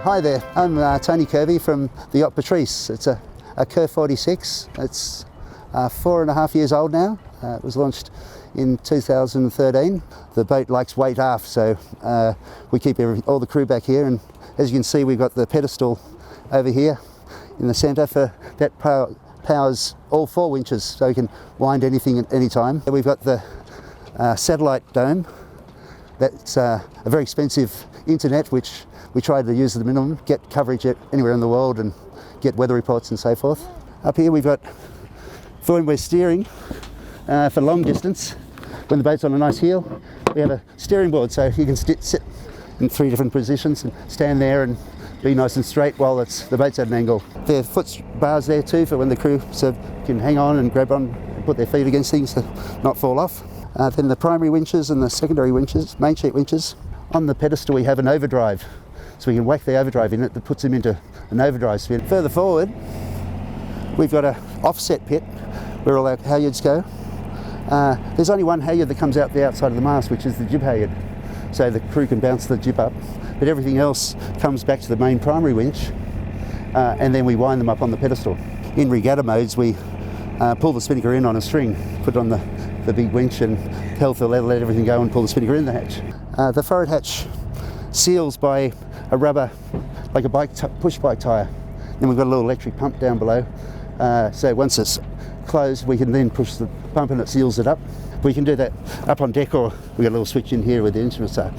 Hi there, I'm Tony Kirby from the Yacht Patrice. It's a Curve 46. It's 4.5 years old now. It was launched in 2013. The boat likes weight aft, so we keep all the crew back here, and as you can see we've got the pedestal over here in the centre that powers all 4 winches, so you can wind anything at any time. We've got the satellite dome. That's a very expensive internet which we try to use at the minimum, get coverage anywhere in the world and get weather reports and so forth. Up here we've got Void steering for long distance. When the boat's on a nice heel, we have a steering board, so you can sit in 3 different positions and stand there and be nice and straight while the boat's at an angle. There are foot bars there too for when the crew can hang on and grab on and put their feet against things to not fall off. Then the primary winches and the secondary winches, main sheet winches. On the pedestal we have an overdrive, so we can whack the overdrive in it that puts them into an overdrive spin. Further forward we've got an offset pit where all our halyards go. There's only one halyard that comes out the outside of the mast, which is the jib halyard, so the crew can bounce the jib up, but everything else comes back to the main primary winch, and then we wind them up on the pedestal. In regatta modes we pull the spinnaker in on a string, put it on the big winch and hell for leather, let everything go and pull the spinnaker in the hatch. The forward hatch seals by a rubber, like a push bike tyre. Then we've got a little electric pump down below, so once it's closed we can then push the pump and it seals it up. We can do that up on deck, or we've got a little switch in here where the instruments are.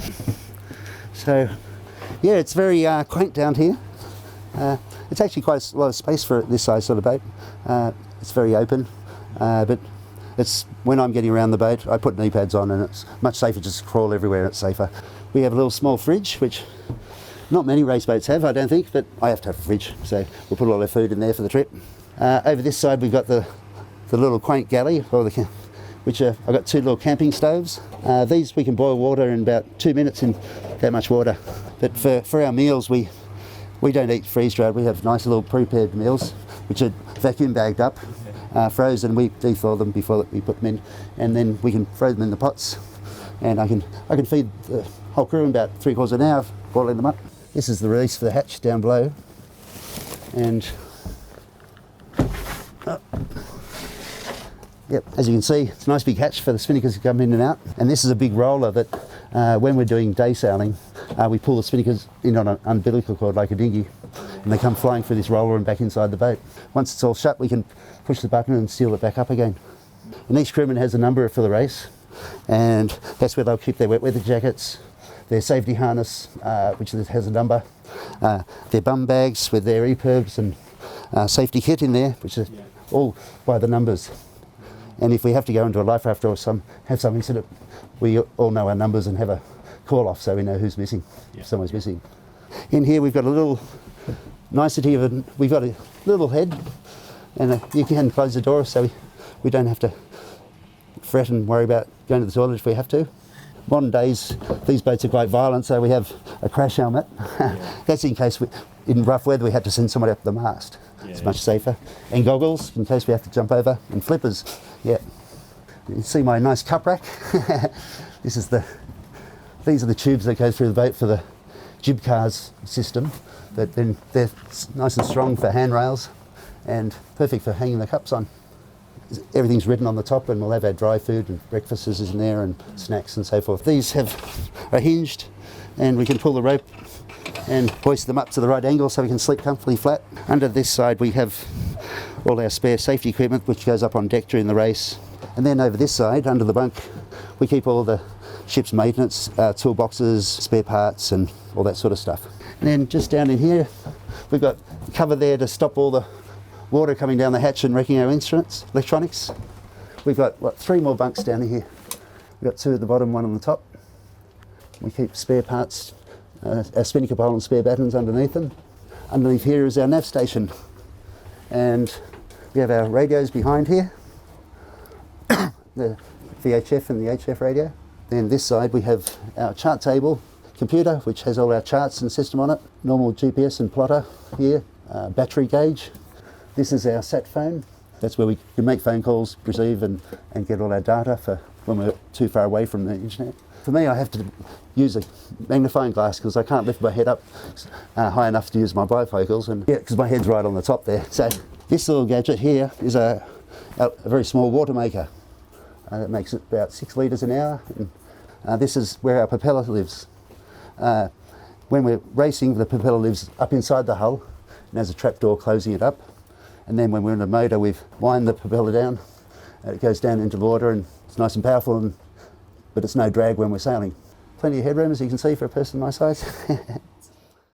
So yeah, it's very quaint down here. It's actually quite a lot of space for this size sort of boat. It's very open, but when I'm getting around the boat I put knee pads on and it's much safer just to crawl everywhere, and it's safer. We have a little small fridge, which not many race boats have, I don't think, but I have to have a fridge, so we'll put all our food in there for the trip. Over this side we've got the little quaint galley, which I've got 2 little camping stoves. These we can boil water in about 2 minutes in that much water. But for our meals we don't eat freeze-dried. We have nice little prepared meals which are vacuum bagged up, frozen. We de-thaw them before we put them in, and then we can throw them in the pots, and I can feed the whole crew in about 3/4 of an hour boiling them up. This is the release for the hatch down below, and yep, as you can see, it's a nice big hatch for the spinnakers to come in and out. And this is a big roller that when we're doing day sailing, we pull the spinnakers in on an umbilical cord like a dinghy, and they come flying through this roller and back inside the boat. Once it's all shut we can push the button and seal it back up again. And each crewman has a number for the race, and that's where they'll keep their wet weather jackets, their safety harness, which has a number, their bum bags with their EPIRBs and safety kit in there, which is all by the numbers. And if we have to go into a life raft or have some incident, we all know our numbers and have a call off, so we know who's missing, if someone's missing. In here we've got a little nicety of we've got a little head, and you can close the door so we don't have to fret and worry about going to the toilet if we have to. Modern days these boats are quite violent, so we have a crash helmet. That's in case in rough weather we had to send somebody up the mast. It's much safer. And goggles in case we have to jump over, and flippers. Yeah. You can see my nice cup rack. These are the tubes that go through the boat for the jib cars system, but then they're nice and strong for handrails and perfect for hanging the cups on. Everything's written on the top, and we'll have our dry food and breakfasts is in there and snacks and so forth. These are hinged, and we can pull the rope and hoist them up to the right angle so we can sleep comfortably flat. Under this side we have all our spare safety equipment which goes up on deck during the race. And then over this side, under the bunk, we keep all the ship's maintenance, toolboxes, spare parts and all that sort of stuff. And then just down in here we've got cover there to stop all the water coming down the hatch and wrecking our instruments, electronics. We've got 3 more bunks down here. We've got 2 at the bottom, 1 on the top. We keep spare parts, our spinnaker pole and spare battens underneath them. Underneath here is our nav station, and we have our radios behind here, the VHF and the HF radio. Then this side we have our chart table computer which has all our charts and system on it, normal GPS and plotter here, battery gauge. This is our sat phone. That's where we can make phone calls, receive and get all our data for when we're too far away from the internet. For me, I have to use a magnifying glass because I can't lift my head up high enough to use my bifocals, and yeah, because my head's right on the top there. So this little gadget here is a very small water maker. That makes it about 6 litres an hour. And this is where our propeller lives. When we're racing, the propeller lives up inside the hull and has a trapdoor closing it up. And then when we're in a motor, we've wind the propeller down. It goes down into the water and it's nice and powerful, but it's no drag when we're sailing. Plenty of headroom, as you can see, for a person my size.